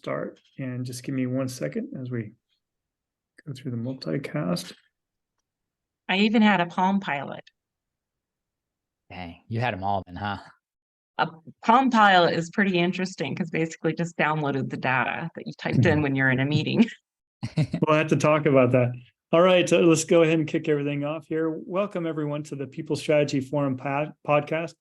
start, and just give me 1 second as we go through the multicast. I even had a Palm Pilot. Dang, you had them all then, huh? A Palm Pilot is pretty interesting because basically just downloaded the data that you typed in when you're in a meeting. We'll have to talk about that. All right, let's go ahead and kick everything off here. Welcome everyone to the People Strategy Forum podcast.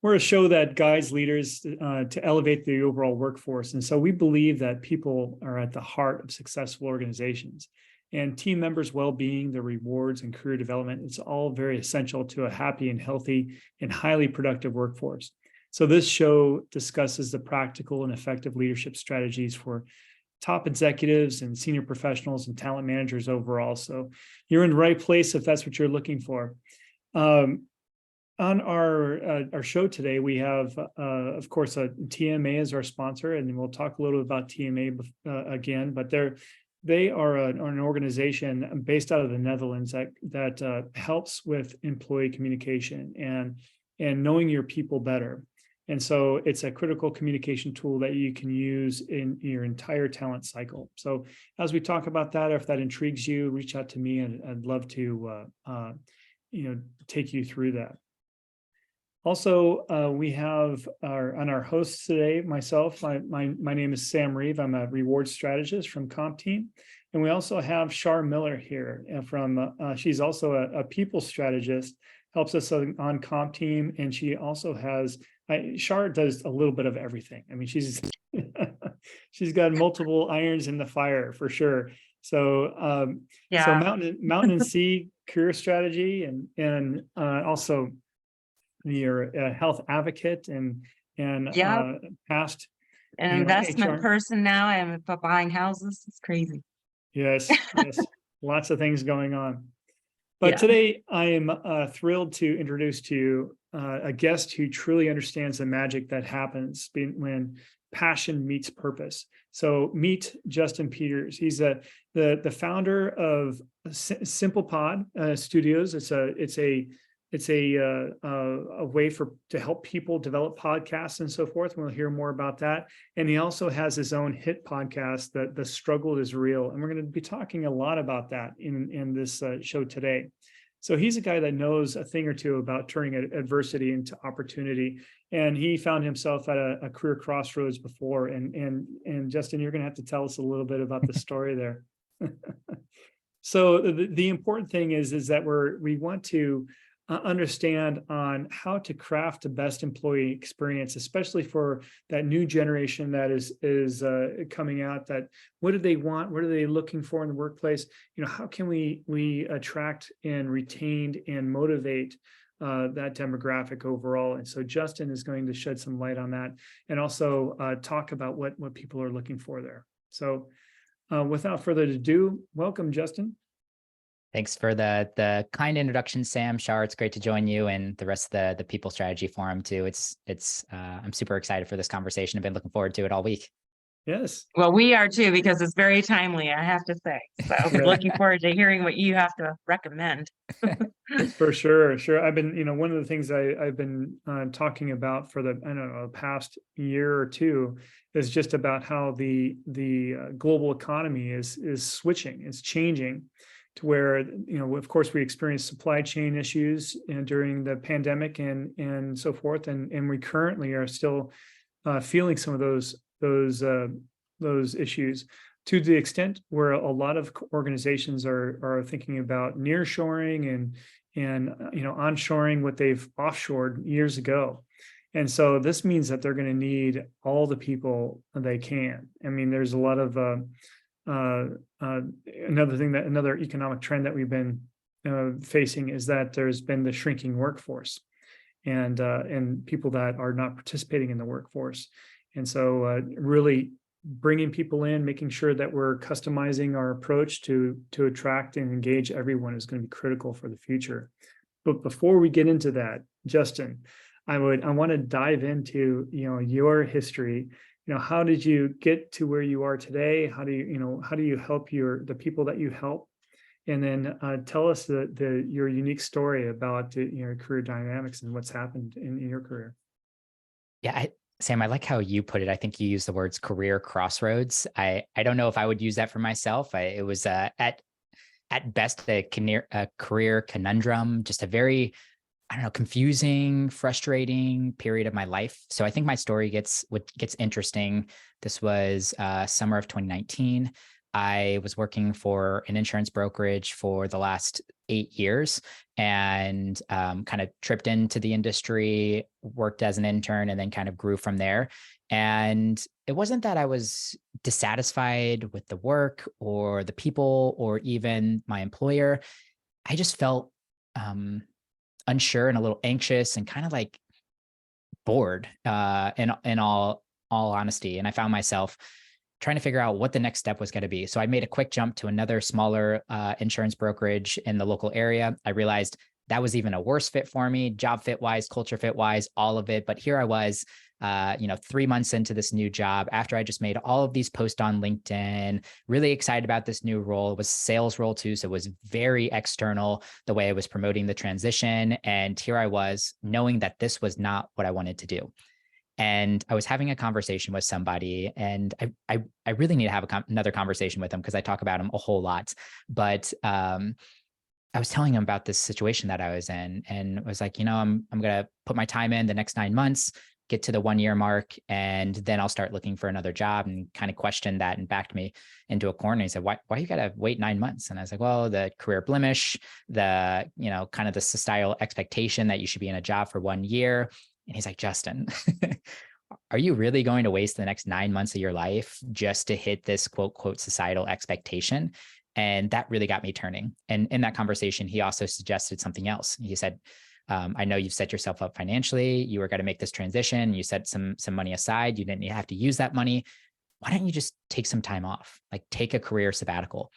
We're a show that guides leaders to elevate the overall workforce. And so we believe that people are at the heart of successful organizations, and team members' well-being, their rewards, and career development. It's all very essential to a happy and healthy and highly productive workforce. So this show discusses the practical and effective leadership strategies for top executives and senior professionals and talent managers overall. So you're in the right place if that's what you're looking for. On our show today, we have, of course, TMA as our sponsor, and we'll talk a little about TMA again. But they are an organization based out of the Netherlands that helps with employee communication and knowing your people better. And so it's a critical communication tool that you can use in your entire talent cycle. So as we talk about that, if that intrigues you, reach out to me, and I'd love to take you through that. Also, we have our hosts today, myself. My name is Sam Reeve. I'm a reward strategist from CompTeam. And we also have Shar Miller here she's also a people strategist, helps us on CompTeam. And she also Shar does a little bit of everything. I mean, she's got multiple irons in the fire for sure. So, so mountain and sea career strategy, and also you're a health advocate and past an investment person now. I'm buying houses. It's crazy. Yes, lots of things going on. But today I am thrilled to introduce to you a guest who truly understands the magic that happens when passion meets purpose. So meet Justin Peters. He's the founder of SimplePod Studios. It's a way to help people develop podcasts and so forth. We'll hear more about that. And he also has his own hit podcast, that The Struggle is Real. And we're going to be talking a lot about that in this show today. So he's a guy that knows a thing or two about turning adversity into opportunity. And he found himself at a career crossroads before. And Justin, you're going to have to tell us a little bit about the story there. So the important thing is that we want to understand on how to craft the best employee experience, especially for that new generation that is coming out. That what do they want? What are they looking for in the workplace? How can we attract and retain and motivate that demographic overall? And so Justin is going to shed some light on that, and also talk about what people are looking for there. So without further ado, welcome, Justin. Thanks for the kind introduction, Sam. Shar, it's great to join you and the rest of the People Strategy Forum too. I'm super excited for this conversation. I've been looking forward to it all week. Yes. Well, we are too, because it's very timely, I have to say. So we're looking forward to hearing what you have to recommend. For sure. I've been, one of the things I've been talking about for the past year or two is just about how the global economy is switching, it's changing. To where, of course, we experienced supply chain issues during the pandemic and so forth, and we currently are still feeling some of those issues, to the extent where a lot of organizations are thinking about nearshoring and onshoring what they've offshored years ago. And so this means that they're going to need all the people they can. I mean, there's a lot of another economic trend that we've been facing is that there's been the shrinking workforce and people that are not participating in the workforce. And so really bringing people in, making sure that we're customizing our approach to attract and engage everyone is going to be critical for the future. But before we get into that, Justin, I want to dive into your history. How did you get to where you are today? How do you help the people that you help? And then tell us your unique story about your career dynamics and what's happened in your career. Yeah, Sam, I like how you put it. I think you used the words career crossroads. I don't know if I would use that for myself. It was at best a career conundrum, just a very, I don't know, confusing, frustrating period of my life. So I think my story gets interesting. This was summer of 2019. I was working for an insurance brokerage for the last 8 years, and kind of tripped into the industry, worked as an intern, and then kind of grew from there. And it wasn't that I was dissatisfied with the work or the people or even my employer. I just felt unsure and a little anxious and kind of like bored, in all honesty. And I found myself trying to figure out what the next step was going to be. So I made a quick jump to another smaller insurance brokerage in the local area. I realized that was even a worse fit for me, job fit wise, culture fit wise, all of it. But here I was, 3 months into this new job after I just made all of these posts on LinkedIn, really excited about this new role. It was a sales role too. So it was very external the way I was promoting the transition. And here I was knowing that this was not what I wanted to do. And I was having a conversation with somebody, and I really need to have another conversation with them because I talk about him a whole lot. But I was telling him about this situation that I was in, and I was like, I'm gonna put my time in the next 9 months, get to the 1 year mark, and then I'll start looking for another job. And kind of questioned that and backed me into a corner. He said, why you gotta wait 9 months? And I was like, well, the career blemish, the kind of the societal expectation that you should be in a job for 1 year. And he's like, Justin, are you really going to waste the next 9 months of your life just to hit this quote societal expectation? And that really got me turning. And in that conversation, he also suggested something else. He said, I know you've set yourself up financially. You were going to make this transition. You set some money aside. You didn't have to use that money. Why don't you just take some time off? Like take a career sabbatical.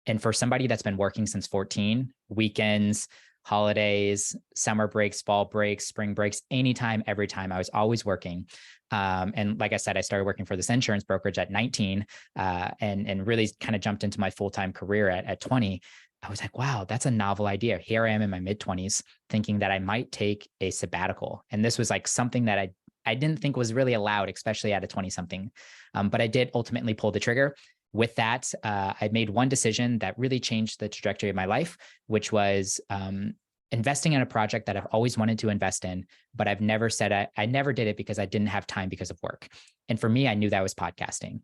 And for somebody that's been working since 14, weekends, holidays, summer breaks, fall breaks, spring breaks, anytime, every time, I was always working. And like I said, I started working for this insurance brokerage at 19, and really kind of jumped into my full-time career at 20. I was like, wow, that's a novel idea. Here I am in my mid-20s thinking that I might take a sabbatical. And this was like something that I didn't think was really allowed, especially at a 20-something. But I did ultimately pull the trigger. With that, I made one decision that really changed the trajectory of my life, which was investing in a project that I've always wanted to invest in, but I've never said I never did it because I didn't have time because of work. And for me, I knew that was podcasting.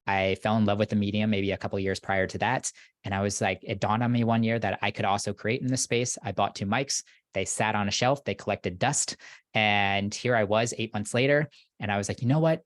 I fell in love with the medium maybe a couple of years prior to that. And I was like, it dawned on me one year that I could also create in this space. I bought 2 mics. They sat on a shelf. They collected dust. And here I was 8 months later. And I was like, you know what?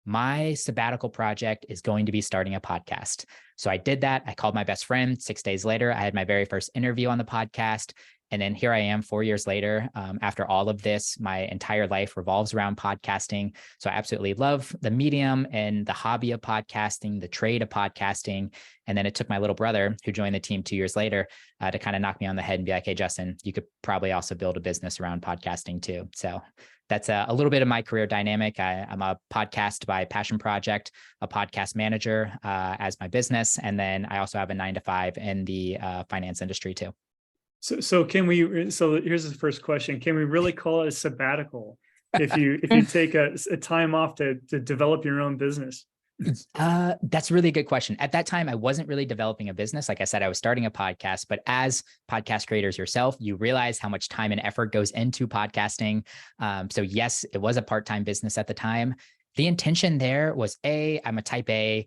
My sabbatical project is going to be starting a podcast. So I did that. I called my best friend. 6 days later, I had my very first interview on the podcast. And then here I am 4 years later. After all of this, my entire life revolves around podcasting. So I absolutely love the medium and the hobby of podcasting, the trade of podcasting. And then it took my little brother, who joined the team 2 years later, to kind of knock me on the head and be like, hey, Justin, you could probably also build a business around podcasting too. So that's a little bit of my career dynamic. I'm a podcast by passion project, a podcast manager as my business. And then I also have a 9 to 5 in the finance industry too. So here's the first question. Can we really call it a sabbatical if you take a time off to develop your own business? That's a really good question. At that time, I wasn't really developing a business. Like I said, I was starting a podcast, but as podcast creators yourself, you realize how much time and effort goes into podcasting. So yes, it was a part-time business at the time. The intention there was I'm a type A.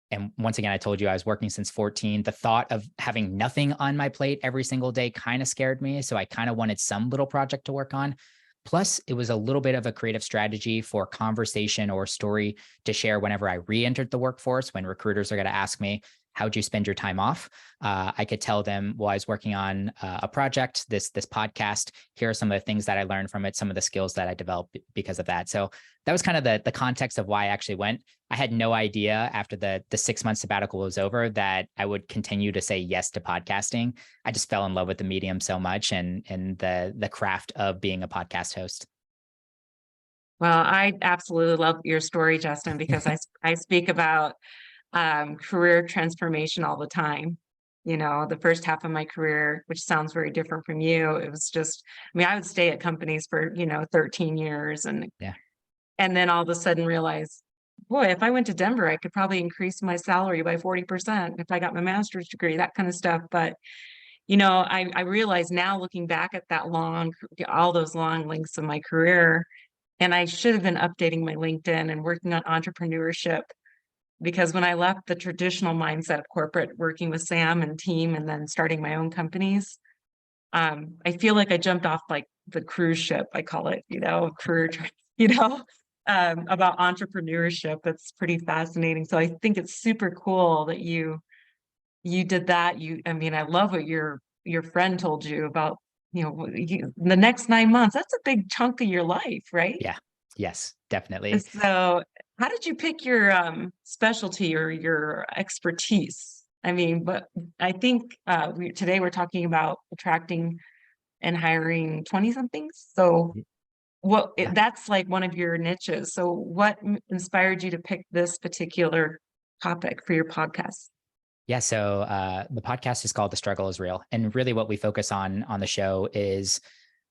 And once again, I told you I was working since 14. The thought of having nothing on my plate every single day kind of scared me. So I kind of wanted some little project to work on. Plus, it was a little bit of a creative strategy for conversation or story to share whenever I re-entered the workforce, when recruiters are going to ask me, how'd you spend your time off? I could tell them, well, I was working on a project, this podcast. Here are some of the things that I learned from it, some of the skills that I developed because of that. So that was kind of the context of why I actually went. I had no idea after the 6 month sabbatical was over that I would continue to say yes to podcasting. I just fell in love with the medium so much and the craft of being a podcast host. Well, I absolutely love your story, Justin, because I speak about career transformation all the time. The first half of my career, which sounds very different from you, it was just, I would stay at companies for, 13 years and yeah. And then all of a sudden realize, boy, if I went to Denver, I could probably increase my salary by 40% if I got my master's degree, that kind of stuff. But, I realize now looking back at all those long lengths of my career, and I should have been updating my LinkedIn and working on entrepreneurship, because when I left the traditional mindset of corporate, working with Sam and team, and then starting my own companies, I feel like I jumped off like the cruise ship, I call it, career, about entrepreneurship. It's pretty fascinating. So I think it's super cool that you did that. I love what your friend told you about, the next 9 months. That's a big chunk of your life, right? Yeah. Yes, definitely. And so how did you pick your specialty or your expertise? But I think today we're talking about attracting and hiring 20 somethings. So Yeah. that's like one of your niches. So what inspired you to pick this particular topic for your podcast? Yeah. So the podcast is called The Struggle is Real. And really what we focus on the show is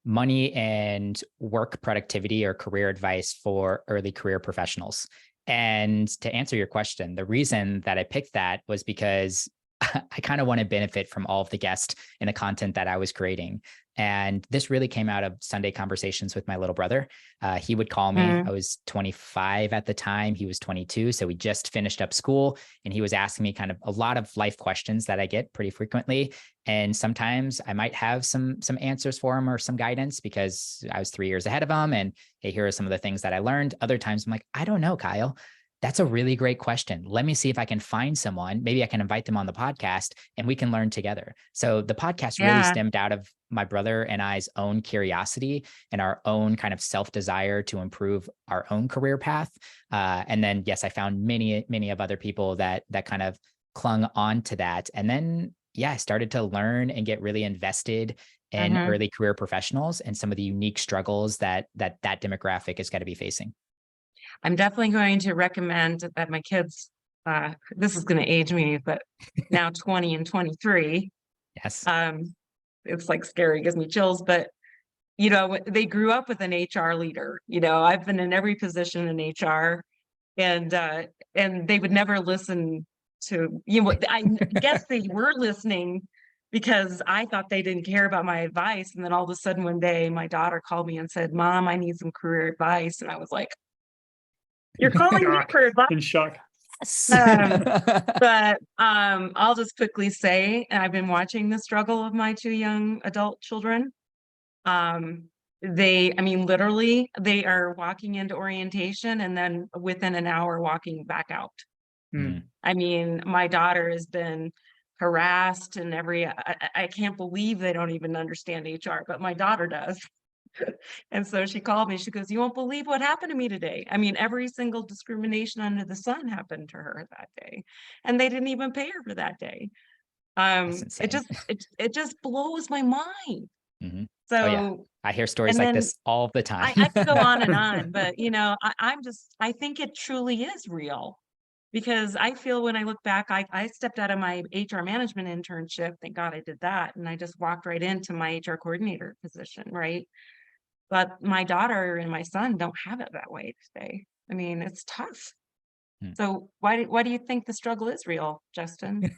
money and work productivity or career advice for early career professionals. And to answer your question, the reason that I picked that was because I kind of want to benefit from all of the guests and the content that I was creating. And this really came out of Sunday conversations with my little brother. He would call me. I was 25 at the time. He was 22. So we just finished up school and he was asking me kind of a lot of life questions that I get pretty frequently. And sometimes I might have some answers for him or some guidance because I was 3 years ahead of him. And hey, here are some of the things that I learned. Other times I'm like, I don't know, Kyle. That's a really great question. Let me see if I can find someone. Maybe I can invite them on the podcast and we can learn together. So the podcast really Yeah. stemmed out of my brother and I's own curiosity and our own kind of self-desire to improve our own career path. And then, yes, I found many of other people that kind of clung on to that. And then, yeah, I started to learn and get really invested in Mhm. early career professionals and some of the unique struggles that demographic is going to be facing. I'm definitely going to recommend that my kids, this is going to age me, but now 20 and 23, Yes. it's like scary, gives me chills, but they grew up with an HR leader. I've been in every position in HR, and they would never listen to, I guess they were listening because I thought they didn't care about my advice. And then all of a sudden one day my daughter called me and said, "Mom, I need some career advice." And I was like, "You're calling me for advice?" In shock. Um, but I'll just quickly say, I've been watching the struggle of my two young adult children. Literally, they are walking into orientation and then within an hour walking back out. Mm. My daughter has been harassed and I can't believe they don't even understand HR, but my daughter does. And so she called me, she goes, "You won't believe what happened to me today." Every single discrimination under the sun happened to her that day, and they didn't even pay her for that day. That's It insane. just blows my mind. Mm-hmm. Oh yeah. So, I hear stories and like then this all the time. I could go on and on, but I think it truly is real, because I feel when I look back, I stepped out of my HR management internship. Thank God I did that. And I just walked right into my HR coordinator position, right? But my daughter and my son don't have it that way today. It's tough. Hmm. So why do you think the struggle is real, Justin?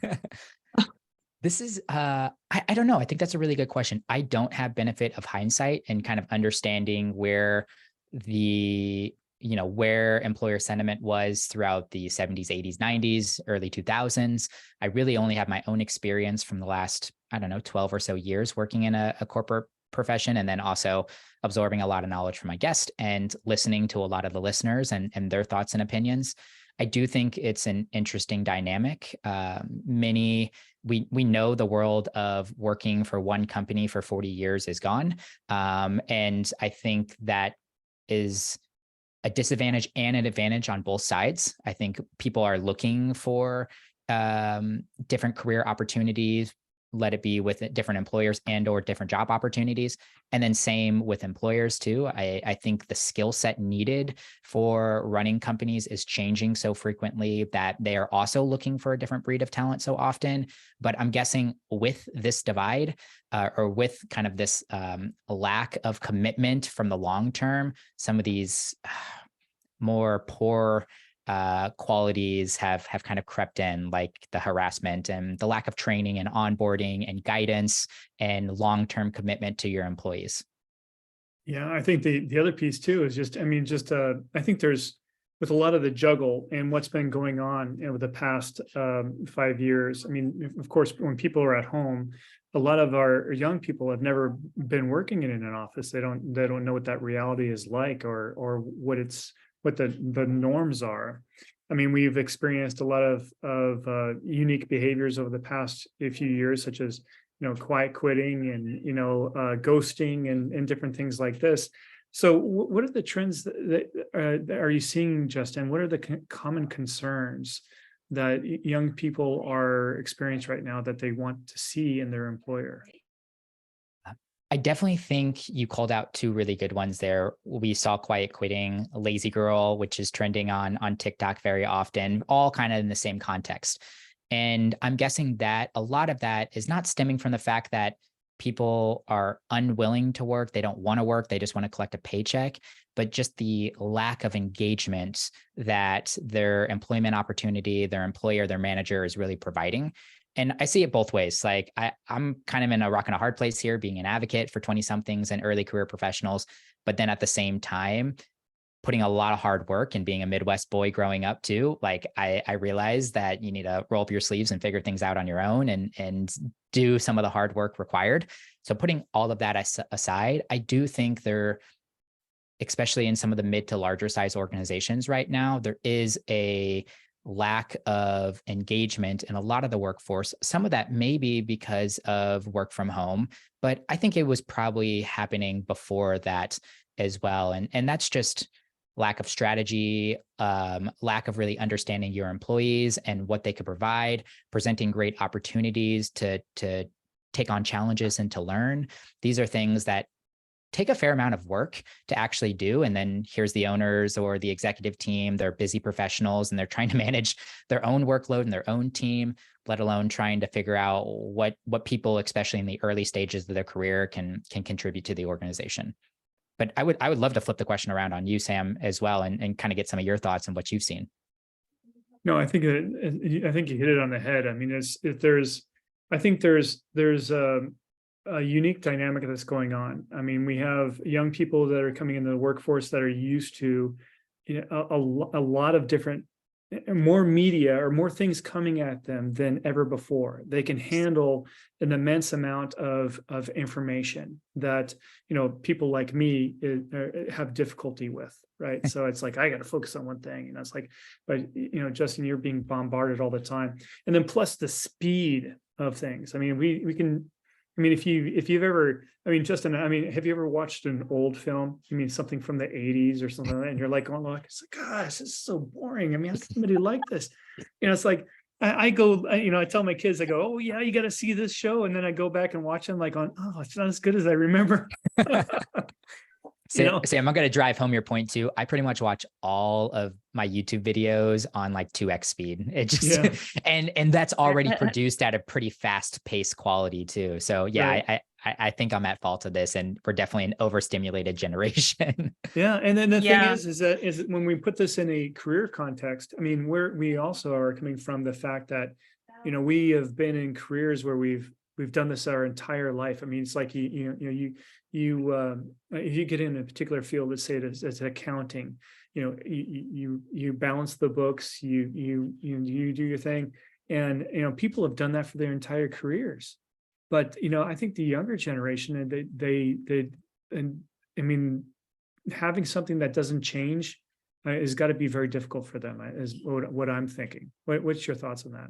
This is I don't know. I think that's a really good question. I don't have benefit of hindsight and kind of understanding where where employer sentiment was throughout the 70s, 80s, 90s, early 2000s. I really only have my own experience from the last, I don't know, 12 or so years working in a corporate profession, and then also absorbing a lot of knowledge from my guest and listening to a lot of the listeners and their thoughts and opinions. I do think it's an interesting dynamic. We know the world of working for one company for 40 years is gone. And I think that is a disadvantage and an advantage on both sides. I think people are looking for different career opportunities, let it be with different employers and or different job opportunities. And then same with employers too. I think the skill set needed for running companies is changing so frequently that they are also looking for a different breed of talent so often. But I'm guessing with this divide or with kind of this lack of commitment from the long term, some of these more poor qualities have kind of crept in, like the harassment and the lack of training and onboarding and guidance and long-term commitment to your employees. Yeah, I think the other piece too is just, I mean, just I think there's, with a lot of the juggle and what's been going on over the past 5 years. I mean, of course, when people are at home, a lot of our young people have never been working in an office. They don't know what that reality is like, or what the norms are. I mean, we've experienced a lot of unique behaviors over the past few years, such as, quiet quitting and, ghosting and different things like this. So what are the trends that are you seeing, Justin? What are the common concerns that young people are experiencing right now that they want to see in their employer? I definitely think you called out two really good ones there. We saw quiet quitting, lazy girl, which is trending on TikTok very often, all kind of in the same context. And I'm guessing that a lot of that is not stemming from the fact that people are unwilling to work. They don't want to work. They just want to collect a paycheck, but just the lack of engagement that their employment opportunity, their employer, their manager is really providing. And I see it both ways. Like I'm kind of in a rock and a hard place here, being an advocate for 20 somethings and early career professionals, but then at the same time, putting a lot of hard work and being a Midwest boy growing up too. Like I realized that you need to roll up your sleeves and figure things out on your own and do some of the hard work required. So putting all of that aside, I do think there, especially in some of the mid to larger size organizations right now, there is a lack of engagement in a lot of the workforce. Some of that may be because of work from home, but I think it was probably happening before that as well. And that's just lack of strategy, lack of really understanding your employees and what they could provide, presenting great opportunities to take on challenges and to learn. These are things that take a fair amount of work to actually do. And then here's the owners or the executive team, they're busy professionals and they're trying to manage their own workload and their own team, let alone trying to figure out what people, especially in the early stages of their career, can contribute to the organization. But I would love to flip the question around on you, Sam, as well, and kind of get some of your thoughts on what you've seen. No, I think you hit it on the head. I mean, I think there's a unique dynamic that's going on. I mean, we have young people that are coming into the workforce that are used to, a lot of different, more media or more things coming at them than ever before. They can handle an immense amount of information that, people like me have difficulty with, right? So it's like, I got to focus on one thing. And it's like, but, Justin, you're being bombarded all the time. And then plus the speed of things. I mean, we can, I mean, if you've ever, I mean, Justin, I mean, have you ever watched an old film? I mean, something from the 80s or something like that, and you're like, oh, look, it's like, gosh, this is so boring. I mean, how can somebody like this? It's like, I tell my kids, I go, oh yeah, you got to see this show. And then I go back and watch them like oh, it's not as good as I remember. Sam, I'm going to drive home your point too. I pretty much watch all of my YouTube videos on like 2x speed. It just, and that's already produced at a pretty fast paced quality too. So yeah, right. I think I'm at fault of this, and we're definitely an overstimulated generation. Yeah. And then the thing is that when we put this in a career context, I mean, we also are coming from the fact that, we have been in careers where we've done this our entire life. I mean, it's like if you get in a particular field, let's say it's accounting, you balance the books, you do your thing, and people have done that for their entire careers. But I think the younger generation, and I mean, having something that doesn't change has got to be very difficult for them. Is what I'm thinking. What's your thoughts on that?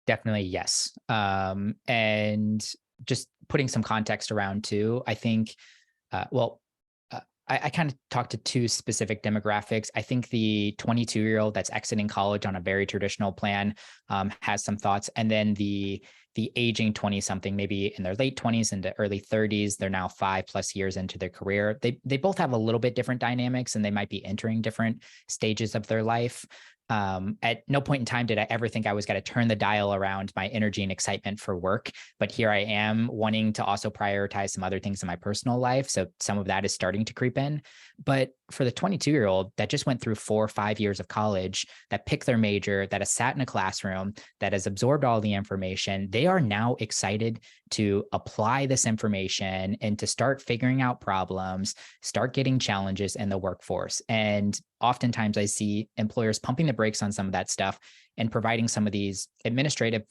Definitely yes. And just putting some context around too, I think, I kind of talked to two specific demographics. I think the 22-year-old that's exiting college on a very traditional plan has some thoughts. And then the the aging 20 something, maybe in their late 20s into early 30s. They're now 5+ years into their career. They both have a little bit different dynamics, and they might be entering different stages of their life. At no point in time did I ever think I was going to turn the dial around my energy and excitement for work. But here I am wanting to also prioritize some other things in my personal life. So some of that is starting to creep in. But for the 22-year-old that just went through 4 or 5 years of college, that picked their major, that has sat in a classroom, that has absorbed all the information, they are now excited to apply this information and to start figuring out problems, start getting challenges in the workforce. And oftentimes I see employers pumping the brakes on some of that stuff and providing some of these administrative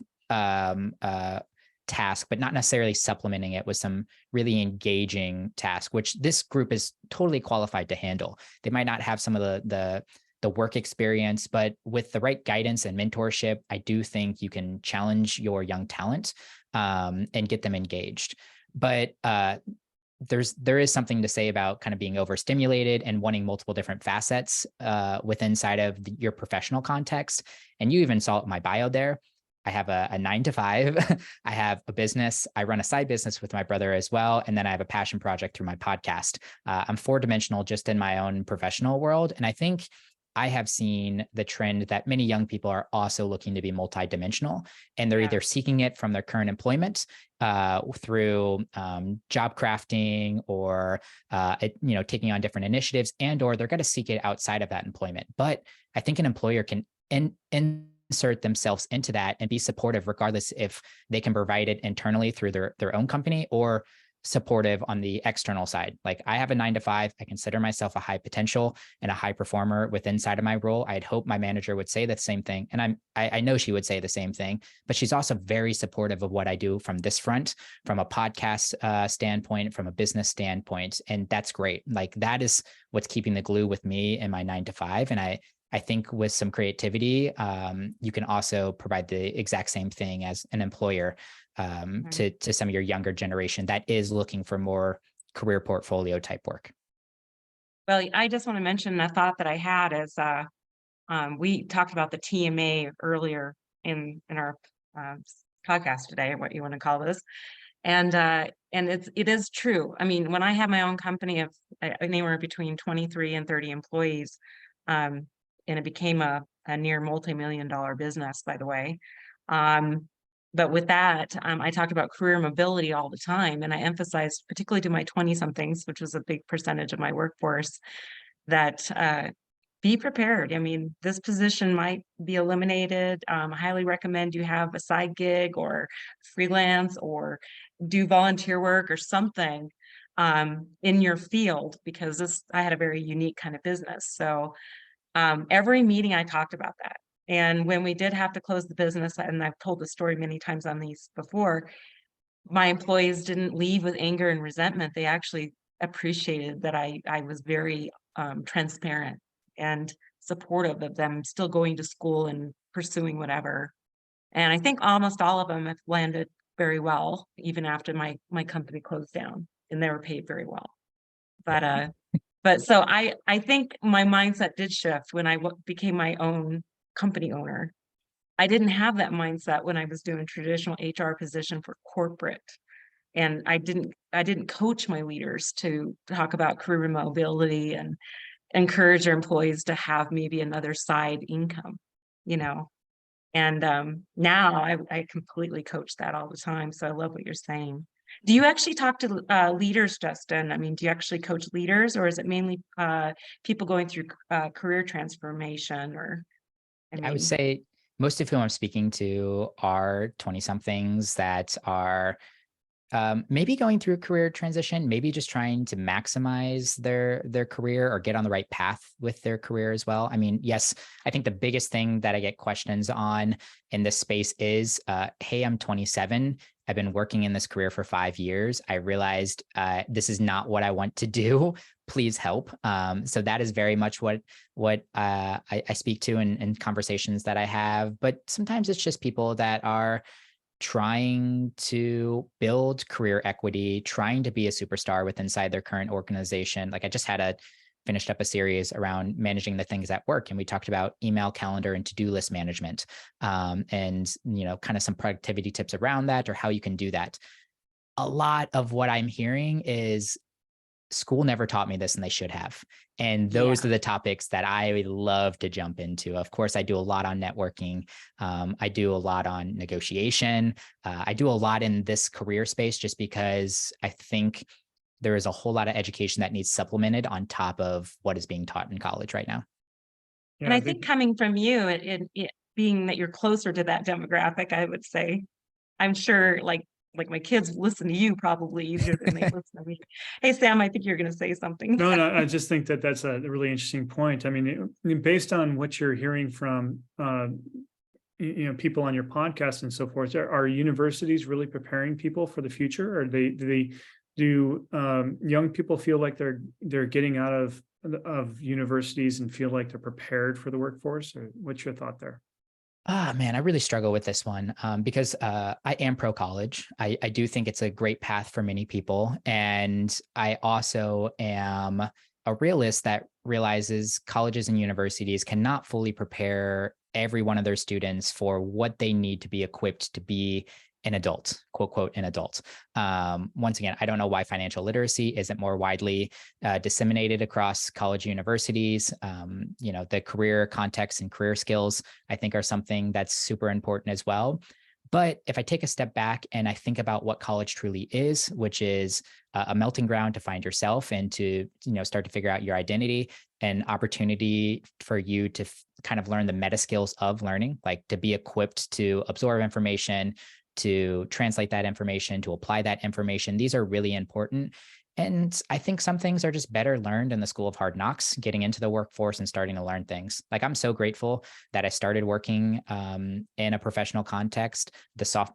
task, but not necessarily supplementing it with some really engaging task, which this group is totally qualified to handle. They might not have some of the work experience, but with the right guidance and mentorship, I do think you can challenge your young talent and get them engaged. But there is something to say about kind of being overstimulated and wanting multiple different facets inside of your professional context. And you even saw it in my bio there. I have a 9 to 5. I have a business. I run a side business with my brother as well. And then I have a passion project through my podcast. I'm 4-dimensional just in my own professional world. And I think I have seen the trend that many young people are also looking to be multidimensional, and they're either seeking it from their current employment through job crafting or taking on different initiatives, or they're going to seek it outside of that employment. But I think an employer can insert themselves into that and be supportive, regardless if they can provide it internally through their own company or supportive on the external side. Like I have a 9 to 5. I consider myself a high potential and a high performer within inside of my role. I'd hope my manager would say the same thing. And I know she would say the same thing, but she's also very supportive of what I do from this front, from a podcast standpoint, from a business standpoint. And that's great. Like that is what's keeping the glue with me in my 9 to 5. And I think with some creativity, you can also provide the exact same thing as an employer to some of your younger generation that is looking for more career portfolio type work. Well, I just want to mention a thought that I had is we talked about the TMA earlier in our podcast today, what you want to call this. And it is true. I mean, when I had my own company of anywhere between 23 and 30 employees, and it became a near multi-million-dollar business, by the way. But with that, I talked about career mobility all the time. And I emphasized, particularly to my 20-somethings, which was a big percentage of my workforce, that be prepared. I mean, this position might be eliminated. I highly recommend you have a side gig or freelance or do volunteer work or something in your field, because I had a very unique kind of business. So every meeting I talked about that. And when we did have to close the business, and I've told the story many times on these before, my employees didn't leave with anger and resentment. They actually appreciated that I was very transparent and supportive of them still going to school and pursuing whatever. And I think almost all of them have landed very well, even after my company closed down, and they were paid very well. But so I think my mindset did shift when I became my own company owner. I didn't have that mindset when I was doing traditional HR position for corporate. And I didn't coach my leaders to talk about career mobility and encourage their employees to have maybe another side income, And now I completely coach that all the time. So I love what you're saying. Do you actually talk to leaders, Justin? I mean, do you actually coach leaders, or is it mainly people going through career transformation? I would say most of whom I'm speaking to are 20-somethings that are maybe going through a career transition, maybe just trying to maximize their career or get on the right path with their career as well. I mean, yes, I think the biggest thing that I get questions on in this space is, hey, I'm 27. I've been working in this career for 5 years. I realized this is not what I want to do. Please help. So that is very much what I speak to in conversations that I have. But sometimes it's just people that are trying to build career equity, trying to be a superstar with inside their current organization. Like I just had finished up a series around managing the things at work. And we talked about email, calendar, and to-do list management, and, kind of some productivity tips around that or how you can do that. A lot of what I'm hearing is school never taught me this and they should have. And those Yeah. are the topics that I would love to jump into. Of course, I do a lot on networking. I do a lot on negotiation. I do a lot in this career space just because I think there is a whole lot of education that needs supplemented on top of what is being taught in college right now. And Yeah, I I think think coming from you and it being that you're closer to that demographic, I would say, I'm sure like my kids listen to you probably easier than they listen to me. Hey, Sam, I think you're going to say something. no, I just think that that's a really interesting point. I mean, based on what you're hearing from, people on your podcast and so forth, are universities really preparing people for the future? Or do young people feel like they're getting out of universities and feel like they're prepared for the workforce? Or what's your thought there? Ah, man, I really struggle with this one, because I am pro college. I do think it's a great path for many people. And I also am a realist that realizes colleges and universities cannot fully prepare every one of their students for what they need to be equipped to be an adult, quote, quote, an adult. Once again, I don't know why financial literacy isn't more widely disseminated across college universities. The career context and career skills, I think, are something that's super important as well. But if I take a step back and I think about what college truly is, which is a melting ground to find yourself and to, start to figure out your identity, an opportunity for you to kind of learn the meta skills of learning, like to be equipped to absorb information, to translate that information, to apply that information. These are really important. And I think some things are just better learned in the school of hard knocks, getting into the workforce and starting to learn things. Like, I'm so grateful that I started working in a professional context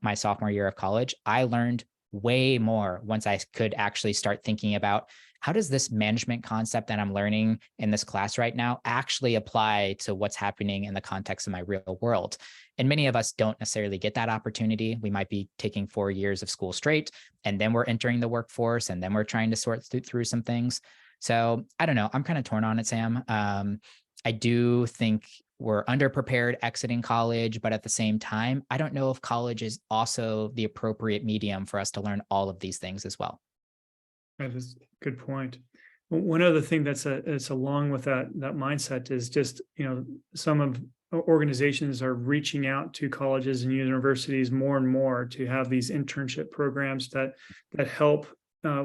my sophomore year of college. I learned way more once I could actually start thinking about, how does this management concept that I'm learning in this class right now actually apply to what's happening in the context of my real world? And many of us don't necessarily get that opportunity. We might be taking 4 years of school straight, and then we're entering the workforce, and then we're trying to sort through some things. So I don't know. I'm kind of torn on it, Sam. I do think we're underprepared exiting college, but at the same time, I don't know if college is also the appropriate medium for us to learn all of these things as well. That is a good point. One other thing that's along with that mindset is just, some of organizations are reaching out to colleges and universities more and more to have these internship programs that help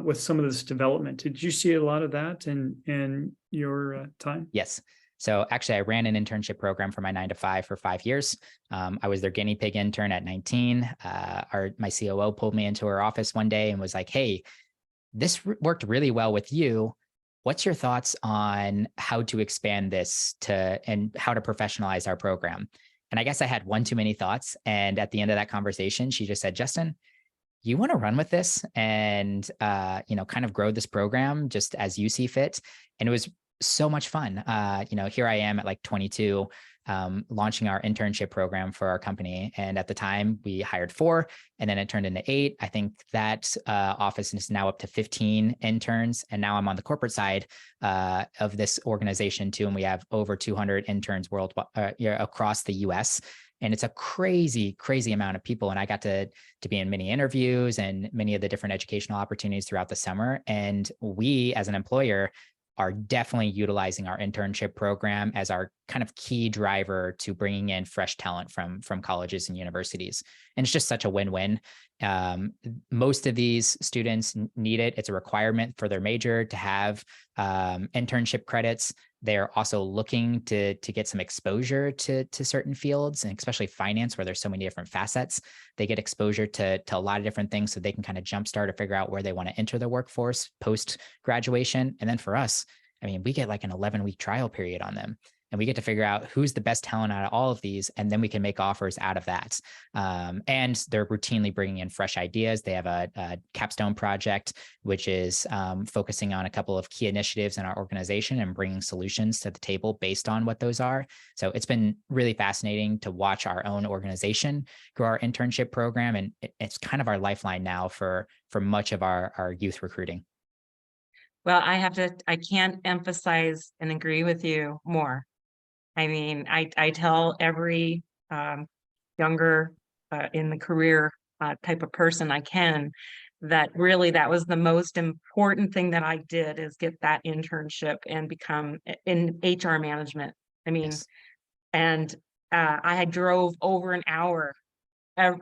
with some of this development. Did you see a lot of that in your time? Yes. So actually, I ran an internship program for my 9 to 5 for 5 years. I was their guinea pig intern at 19. My COO pulled me into her office one day and was like, "Hey, this worked really well with you. What's your thoughts on how to expand this and how to professionalize our program?" And I guess I had one too many thoughts. And at the end of that conversation, she just said, "Justin, you want to run with this and, kind of grow this program just as you see fit." And it was so much fun. Here I am at like 22, launching our internship program for our company. And at the time we hired 4, and then it turned into 8. I think that office is now up to 15 interns. And now I'm on the corporate side of this organization too. And we have over 200 interns worldwide, across the US. And it's a crazy, crazy amount of people. And I got to be in many interviews and many of the different educational opportunities throughout the summer. And we, as an employer, are definitely utilizing our internship program as our kind of key driver to bringing in fresh talent from colleges and universities. And it's just such a win-win. Most of these students need it. It's a requirement for their major to have internship credits. They're also looking to get some exposure to certain fields, and especially finance, where there's so many different facets. They get exposure to a lot of different things so they can kind of jumpstart or figure out where they want to enter the workforce post graduation. And then for us, I mean, we get like an 11-week trial period on them, and we get to figure out who's the best talent out of all of these. And then we can make offers out of that. And they're routinely bringing in fresh ideas. They have a capstone project, which is focusing on a couple of key initiatives in our organization and bringing solutions to the table based on what those are. So it's been really fascinating to watch our own organization grow our internship program. And it's kind of our lifeline now for much of our youth recruiting. Well, I can't emphasize and agree with you more. I mean, I tell every younger in the career type of person I can that really that was the most important thing that I did is get that internship and become in HR management. I mean, Yes. and I had drove over an hour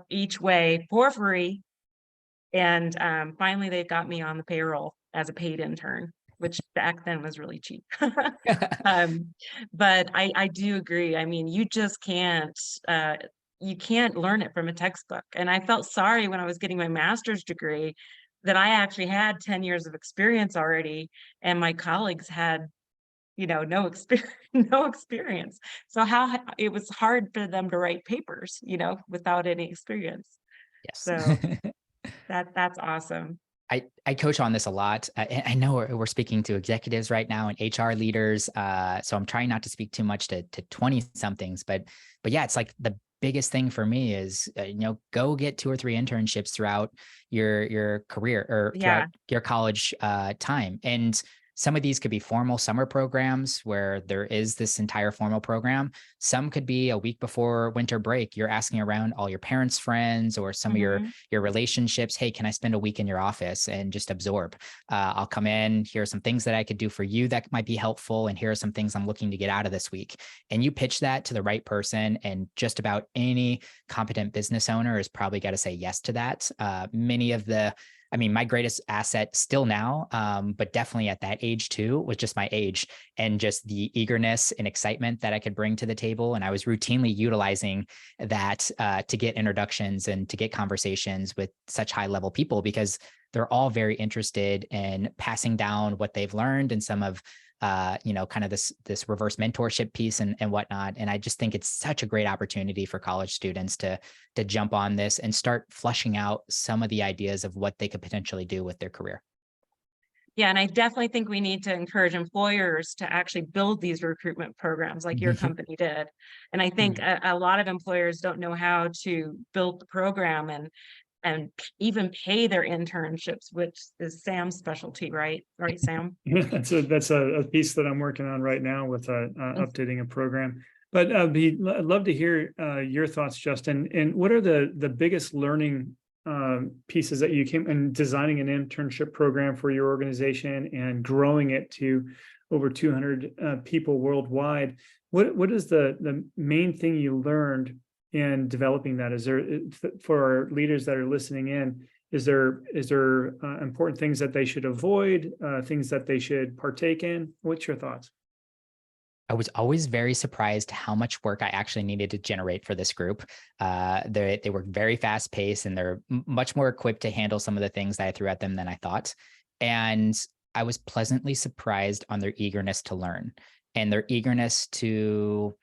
each way for free, and finally they got me on the payroll as a paid intern, which back then was really cheap. Um, but I do agree. I mean, uh, you can't learn it from a textbook. And I felt sorry when I was getting my master's degree that I actually had 10 years of experience already, and my colleagues had, no experience, no experience. So it was hard for them to write papers, without any experience. Yes. So that's awesome. I coach on this a lot. I know we're speaking to executives right now and HR leaders. So I'm trying not to speak too much to 20 somethings, but yeah, it's like the biggest thing for me is, go get 2 or 3 internships throughout your career or throughout Yeah. your college time. And some of these could be formal summer programs where there is this entire formal program. Some could be a week before winter break. You're asking around all your parents' friends or some of Mhm. your relationships. Hey, can I spend a week in your office and just absorb? I'll come in. Here are some things that I could do for you that might be helpful. And here are some things I'm looking to get out of this week. And you pitch that to the right person, and just about any competent business owner is probably got to say yes to that. My greatest asset still now, but definitely at that age too, was just my age and just the eagerness and excitement that I could bring to the table. And I was routinely utilizing that to get introductions and to get conversations with such high level people, because they're all very interested in passing down what they've learned and some of kind of this reverse mentorship piece and whatnot. And I just think it's such a great opportunity for college students to jump on this and start flushing out some of the ideas of what they could potentially do with their career. Yeah, and I definitely think we need to encourage employers to actually build these recruitment programs like your company did. And I think a lot of employers don't know how to build the program and even pay their internships, which is Sam's specialty, right? Right, Sam? Yeah, that's a piece that I'm working on right now with updating a program. But I'd love to hear your thoughts, Justin. And what are the biggest learning pieces that you came in designing an internship program for your organization and growing it to over 200 people worldwide? What is the main thing you learned in developing that? Is there, for our leaders that are listening in, is there important things that they should avoid, things that they should partake in? What's your thoughts? I was always very surprised how much work I actually needed to generate for this group. They were very fast paced, and they're much more equipped to handle some of the things that I threw at them than I thought. And I was pleasantly surprised on their eagerness to learn and their eagerness to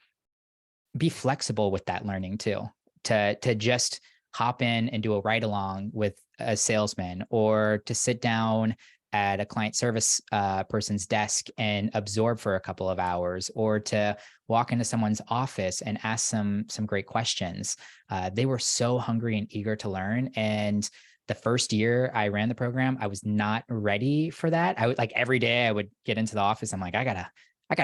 be flexible with that learning too, to just hop in and do a ride along with a salesman, or to sit down at a client service person's desk and absorb for a couple of hours, or to walk into someone's office and ask some great questions. They were so hungry and eager to learn. And the first year I ran the program, I was not ready for that. I would, like, every day I would get into the office. I'm like, I gotta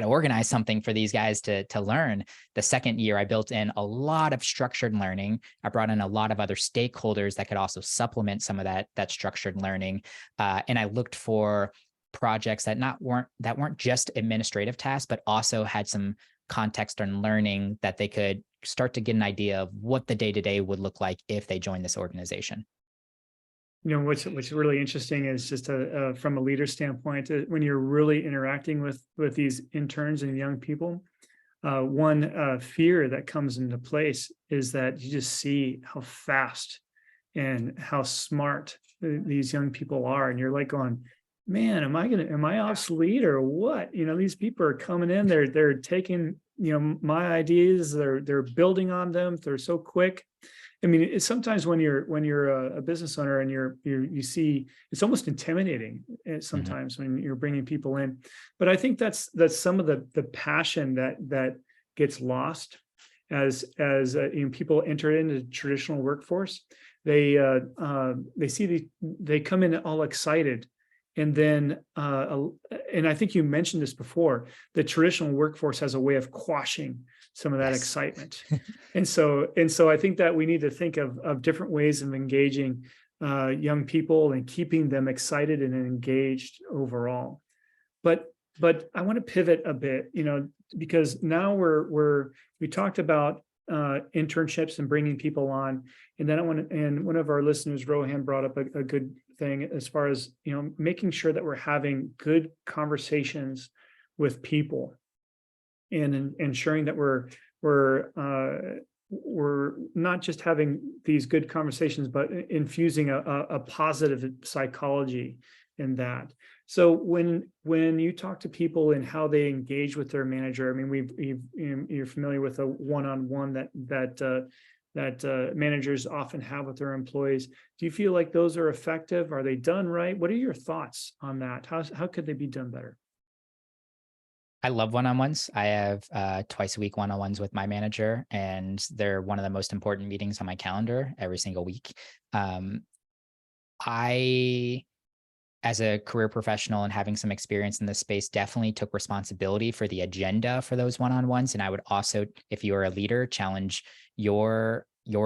organize something for these guys to learn. The second year, I built in a lot of structured learning. I brought in a lot of other stakeholders that could also supplement some of that structured learning. And I looked for projects that weren't just administrative tasks, but also had some context and learning that they could start to get an idea of what the day-to-day would look like if they joined this organization. What's really interesting is just from a leader standpoint, when you're really interacting with these interns and young people, one fear that comes into place is that you just see how fast and how smart these young people are, and you're like going, man, am I obsolete or what? These people are coming in, they're taking my ideas, they're building on them, they're so quick. I mean, it's sometimes when you're a business owner and you see, it's almost intimidating Mhm. sometimes when you're bringing people in. But I think that's some of the passion that gets lost as people enter into the traditional workforce. They see they come in all excited, And then, and I think you mentioned this before, the traditional workforce has a way of quashing some of that Yes. excitement. And so I think that we need to think of different ways of engaging young people and keeping them excited and engaged overall. But I want to pivot a bit, because now we talked about internships and bringing people on, and then and one of our listeners, Rohan, brought up a good thing as far as making sure that we're having good conversations with people, and ensuring that we're not just having these good conversations, but infusing a positive psychology in that. So when you talk to people and how they engage with their manager, I mean, you're familiar with a one-on-one that managers often have with their employees. Do you feel like those are effective? Are they done right? What are your thoughts on that? How could they be done better? I love one-on-ones. I have twice a week one-on-ones with my manager, and they're one of the most important meetings on my calendar every single week. I, as a career professional and having some experience in this space, definitely took responsibility for the agenda for those one-on-ones. And I would also, if you're a leader, challenge your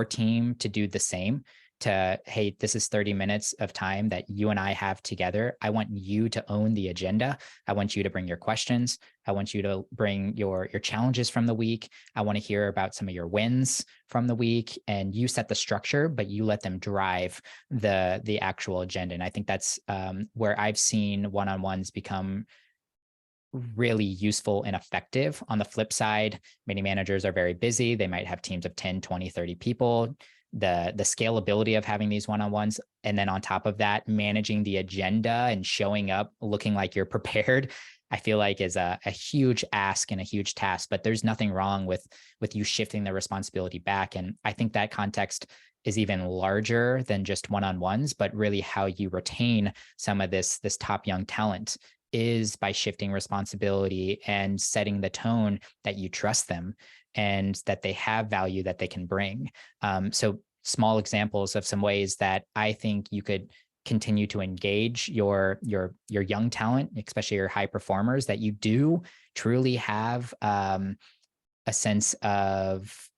team to do the same. To, hey, this is 30 minutes of time that you and I have together. I want you to own the agenda. I want you to bring your questions. I want you to bring your challenges from the week. I want to hear about some of your wins from the week, and you set the structure, but you let them drive the actual agenda. And I think that's where I've seen one-on-ones become really useful and effective. On the flip side, many managers are very busy. They might have teams of 10, 20, 30 people. The scalability of having these one-on-ones, and then on top of that, managing the agenda and showing up looking like you're prepared, I feel like is a huge ask and a huge task. But there's nothing wrong with you shifting the responsibility back. And I think that context is even larger than just one-on-ones, but really how you retain some of this top young talent is by shifting responsibility and setting the tone that you trust them and that they have value that they can bring. So small examples of some ways that I think you could continue to engage your young talent, especially your high performers, that you do truly have a sense of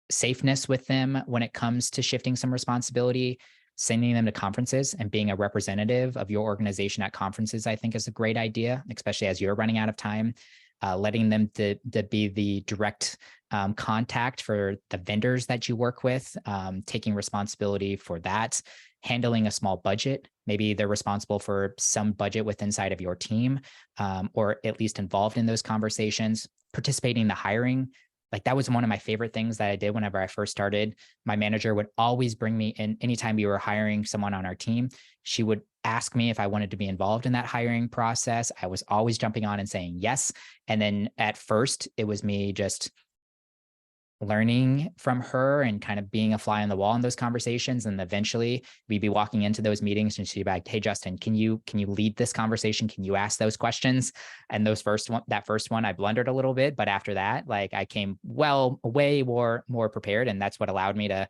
safeness with them when it comes to shifting some responsibility. Sending them to conferences and being a representative of your organization at conferences, I think, is a great idea, especially as you're running out of time. Letting them to be the direct contact for the vendors that you work with, taking responsibility for that, handling a small budget. Maybe they're responsible for some budget with inside of your team, or at least involved in those conversations, participating in the hiring. Like, that was one of my favorite things that I did whenever I first started. My manager would always bring me in anytime we were hiring someone on our team. She would ask me if I wanted to be involved in that hiring process. I was always jumping on and saying yes. And then at first it was me just learning from her and kind of being a fly on the wall in those conversations. And eventually we'd be walking into those meetings and she'd be like, hey, Justin, can you lead this conversation? Can you ask those questions? And that first one, I blundered a little bit, but after that, like, I came way more prepared. And that's what allowed me to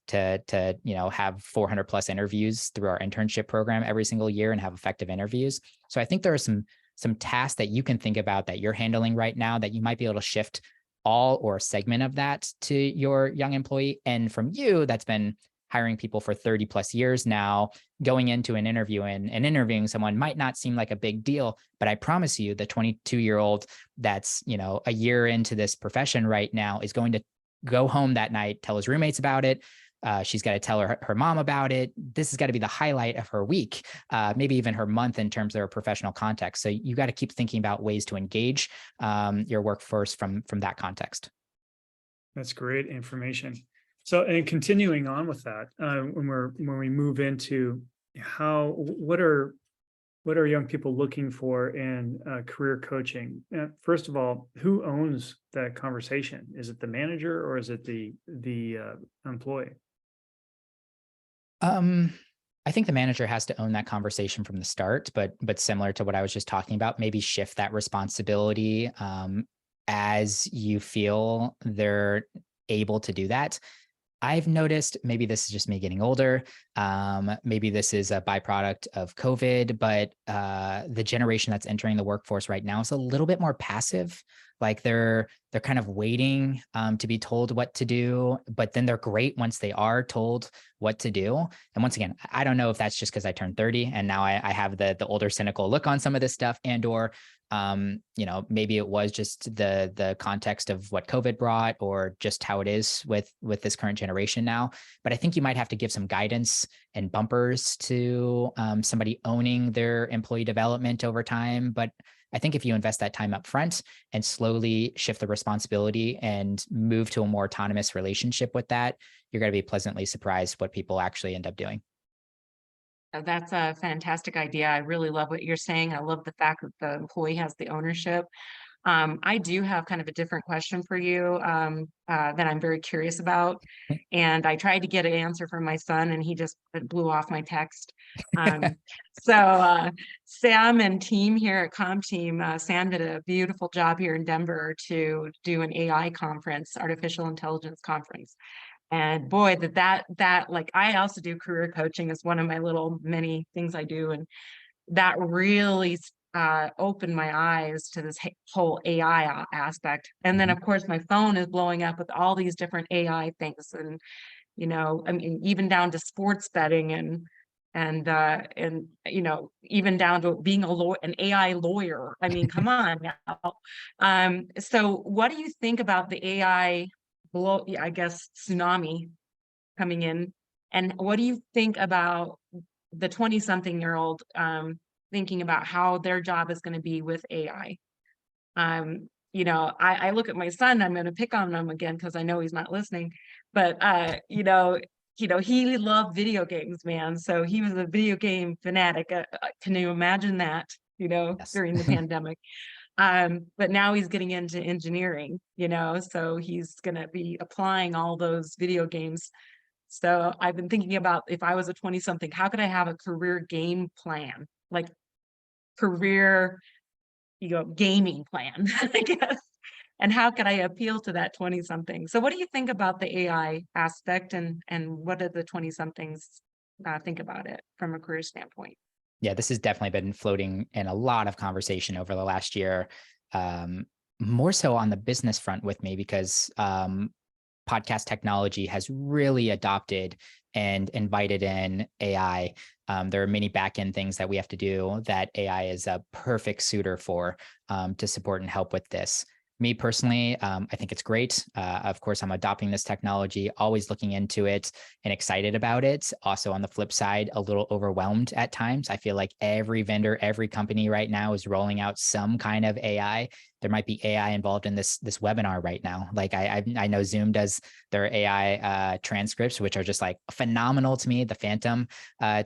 have 400 plus interviews through our internship program every single year and have effective interviews. So I think there are some tasks that you can think about that you're handling right now that you might be able to shift all or a segment of that to your young employee. And from you, that's been hiring people for 30 plus years now, going into an interview and interviewing someone might not seem like a big deal, but I promise you the 22-year-old that's, a year into this profession right now is going to go home that night, tell his roommates about it. She's got to tell her mom about it. This has got to be the highlight of her week, maybe even her month in terms of her professional context. So you got to keep thinking about ways to engage your workforce from that context. That's great information. So, and continuing on with that, when we move into what are young people looking for in career coaching? First of all, who owns that conversation? Is it the manager or is it the employee? I think the manager has to own that conversation from the start, but similar to what I was just talking about, maybe shift that responsibility as you feel they're able to do that. I've noticed, maybe this is just me getting older. Maybe this is a byproduct of COVID, but the generation that's entering the workforce right now is a little bit more passive. Like they're kind of waiting to be told what to do, but then they're great once they are told what to do. And once again, I don't know if that's just because I turned 30 and now I have the older cynical look on some of this stuff, and or maybe it was just the context of what COVID brought, or just how it is with this current generation now. But I think you might have to give some guidance and bumpers to somebody owning their employee development over time. But I think if you invest that time up front and slowly shift the responsibility and move to a more autonomous relationship with that, you're going to be pleasantly surprised what people actually end up doing. That's a fantastic idea. I really love what you're saying. I love the fact that the employee has the ownership. I do have kind of a different question for you that I'm very curious about. And I tried to get an answer from my son and he just blew off my text. So Sam and team here at CompTeam, Sam did a beautiful job here in Denver to do an AI conference, artificial intelligence conference. And boy, that like, I also do career coaching as one of my little many things I do. And that really opened my eyes to this whole AI aspect. And then, Mhm. of course, my phone is blowing up with all these different AI things, and I mean, even down to sports betting and even down to being an AI lawyer. I mean, come on now. So, what do you think about the AI I guess, tsunami coming in? And what do you think about the 20-something-year-old thinking about how their job is going to be with AI? I look at my son, I'm going to pick on him again because I know he's not listening, but he loved video games, man. So he was a video game fanatic. Can you imagine that, Yes. during the pandemic? But now he's getting into engineering, so he's going to be applying all those video games. So I've been thinking about, if I was a 20-something, how could I have a career game plan, like career, gaming plan, I guess. And how could I appeal to that 20-something? So what do you think about the AI aspect, and what do the 20-somethings think about it from a career standpoint? Yeah, this has definitely been floating in a lot of conversation over the last year, more so on the business front with me, because podcast technology has really adopted and invited in AI. There are many back-end things that we have to do that AI is a perfect suitor for, to support and help with this. Me personally, I think it's great. Of course, I'm adopting this technology, always looking into it and excited about it. Also, on the flip side, a little overwhelmed at times. I feel like every vendor, every company right now is rolling out some kind of AI. There might be AI involved in this webinar right now. Like I know Zoom does their AI transcripts, which are just like phenomenal to me. The Phantom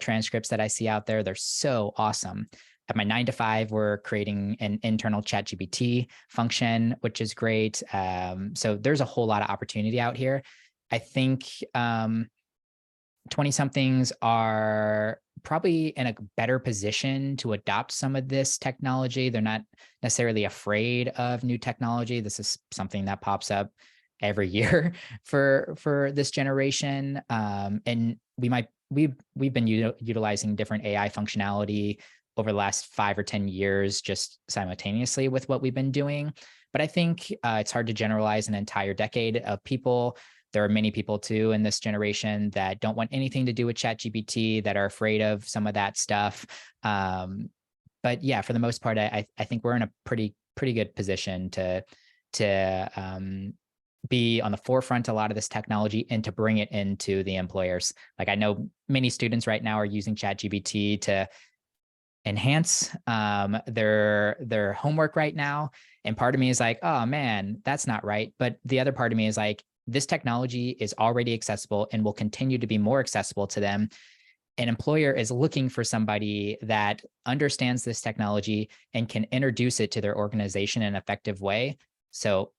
transcripts that I see out there, they're so awesome. At my 9 to 5, we're creating an internal ChatGPT function, which is great. So there's a whole lot of opportunity out here. I think 20 somethings are probably in a better position to adopt some of this technology. They're not necessarily afraid of new technology. This is something that pops up every year for this generation. And we've been utilizing different AI functionality over the last 5 or 10 years, just simultaneously with what we've been doing. But I think it's hard to generalize an entire decade of people. There are many people too in this generation that don't want anything to do with ChatGPT, that are afraid of some of that stuff. But yeah, for the most part, I think we're in a pretty good position to be on the forefront of a lot of this technology and to bring it into the employers. Like, I know many students right now are using ChatGPT to enhance their homework right now. And part of me is like, oh man, that's not right. But the other part of me is like, this technology is already accessible and will continue to be more accessible to them. An employer is looking for somebody that understands this technology and can introduce it to their organization in an effective way. So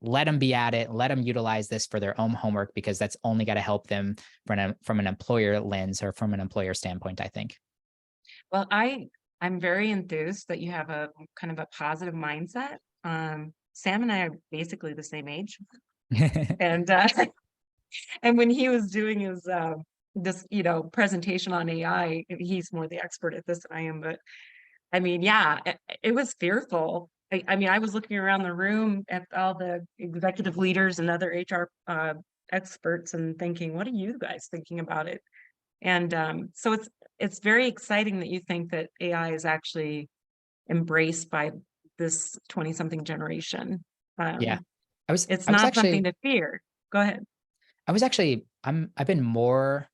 let them be at it, let them utilize this for their own homework, because that's only got to help them from an employer lens, or from an employer standpoint, I think. Well, I'm very enthused that you have a kind of a positive mindset. Sam and I are basically the same age, and And when he was doing his this, presentation on AI, he's more the expert at this than I am, but I mean, yeah, it was fearful. I mean, I was looking around the room at all the executive leaders and other HR experts and thinking, what are you guys thinking about it? And so it's very exciting that you think that AI is actually embraced by this 20-something generation. Yeah. Um, I was it's I was not something actually to fear. Go ahead. I've been more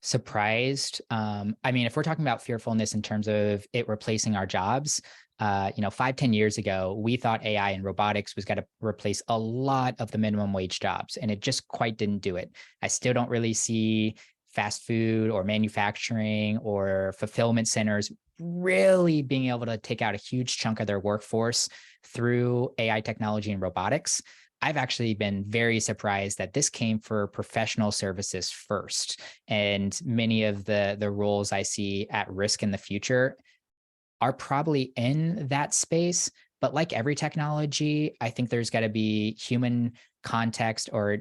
surprised. I mean, if we're talking about fearfulness in terms of it replacing our jobs, 5, 10 years ago, we thought AI and robotics was going to replace a lot of the minimum wage jobs, and it just quite didn't do it. I still don't really see fast food or manufacturing or fulfillment centers really being able to take out a huge chunk of their workforce through AI technology and robotics. I've actually been very surprised that this came for professional services first. And many of the roles I see at risk in the future are probably in that space. But like every technology, I think there's got to be human context or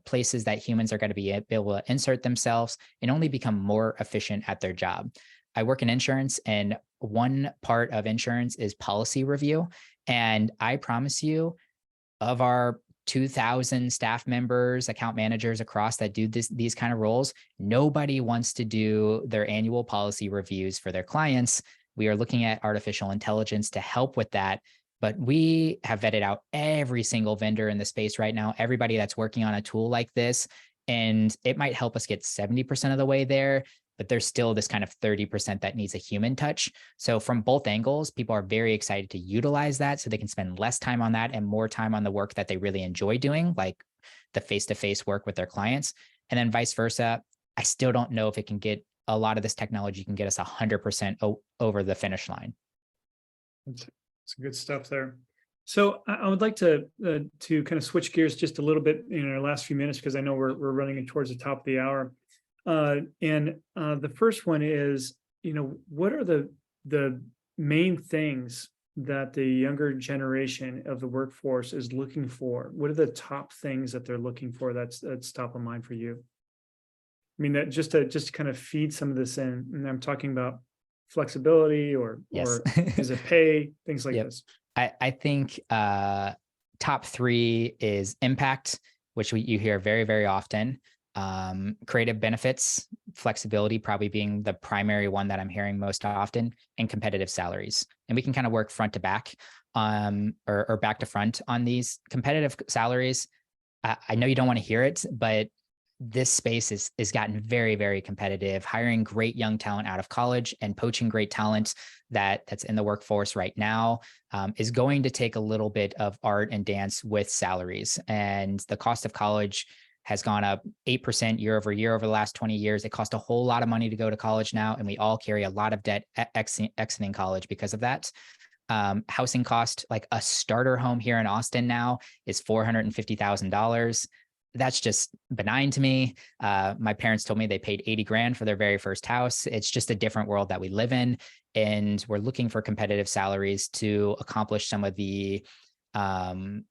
places that humans are going to be able to insert themselves and only become more efficient at their job. I work in insurance, and one part of insurance is policy review. And I promise you, of our 2,000 staff members, account managers across that do these kind of roles, nobody wants to do their annual policy reviews for their clients. We are looking at artificial intelligence to help with that. But we have vetted out every single vendor in the space right now, everybody that's working on a tool like this. And it might help us get 70% of the way there, but there's still this kind of 30% that needs a human touch. So from both angles, people are very excited to utilize that so they can spend less time on that and more time on the work that they really enjoy doing, like the face-to-face work with their clients. And then vice versa. I still don't know if it can get a lot of this technology can get us 100% over the finish line. That's good stuff there. So I would like to kind of switch gears just a little bit in our last few minutes, because I know we're running towards the top of the hour. The first one is, what are the main things that the younger generation of the workforce is looking for? What are the top things that they're looking for that's top of mind for you? I mean, that just to kind of feed some of this in, and I'm talking about flexibility or is it pay, things like this. I think top 3 is impact, which you hear very, very often. Creative benefits, flexibility probably being the primary one that I'm hearing most often, and competitive salaries. And we can kind of work front to back or back to front on these competitive salaries. I know you don't want to hear it, but this space is gotten very, very competitive. Hiring great young talent out of college and poaching great talent that's in the workforce right now is going to take a little bit of art and dance with salaries. And the cost of college has gone up 8% year over year over the last 20 years. It costs a whole lot of money to go to college now, and we all carry a lot of debt exiting college because of that. Housing cost, like a starter home here in Austin now, is $450,000. That's just benign to me. My parents told me they paid 80 grand for their very first house. It's just a different world that we live in. And we're looking for competitive salaries to accomplish some of the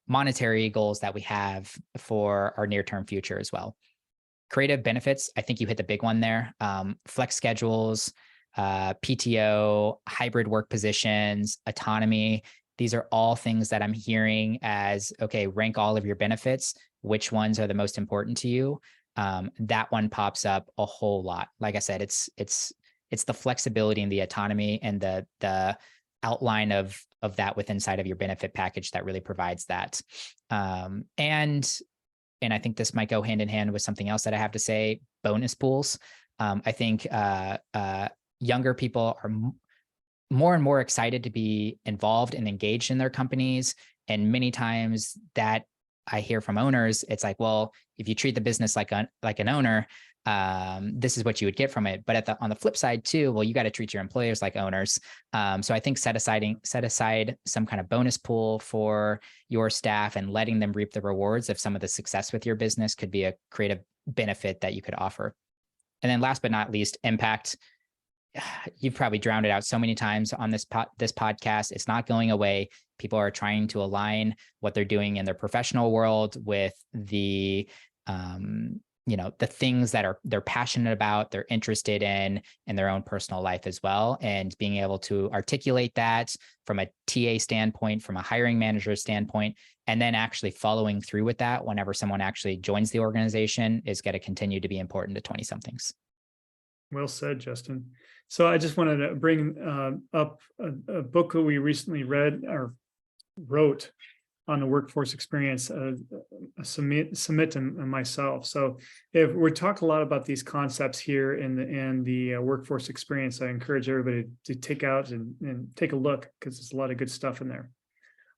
monetary goals that we have for our near-term future as well. Creative benefits, I think you hit the big one there. Flex schedules, PTO, hybrid work positions, autonomy. These are all things that I'm hearing as, okay, rank all of your benefits. Which ones are the most important to you? That one pops up a whole lot. Like I said, it's the flexibility and the autonomy and the outline of that within inside of your benefit package that really provides that. And I think this might go hand in hand with something else that I have to say, bonus pools. I think younger people are more and more excited to be involved and engaged in their companies. And many times that I hear from owners, it's like, well, if you treat the business like an owner, this is what you would get from it. But on the flip side too, well, you got to treat your employers like owners. So I think set aside some kind of bonus pool for your staff and letting them reap the rewards of some of the success with your business could be a creative benefit that you could offer. And then last but not least, impact. You've probably drowned it out so many times on this podcast. It's not going away. People are trying to align what they're doing in their professional world with the the things that they're passionate about, they're interested in their own personal life as well. And being able to articulate that from a TA standpoint, from a hiring manager standpoint, and then actually following through with that whenever someone actually joins the organization is going to continue to be important to 20 somethings. Well said, Justin. So I just wanted to bring up a book that we recently read or wrote on the workforce experience, Sumit and myself. So if we talk a lot about these concepts here in the workforce experience, I encourage everybody to take out and take a look, because there's a lot of good stuff in there.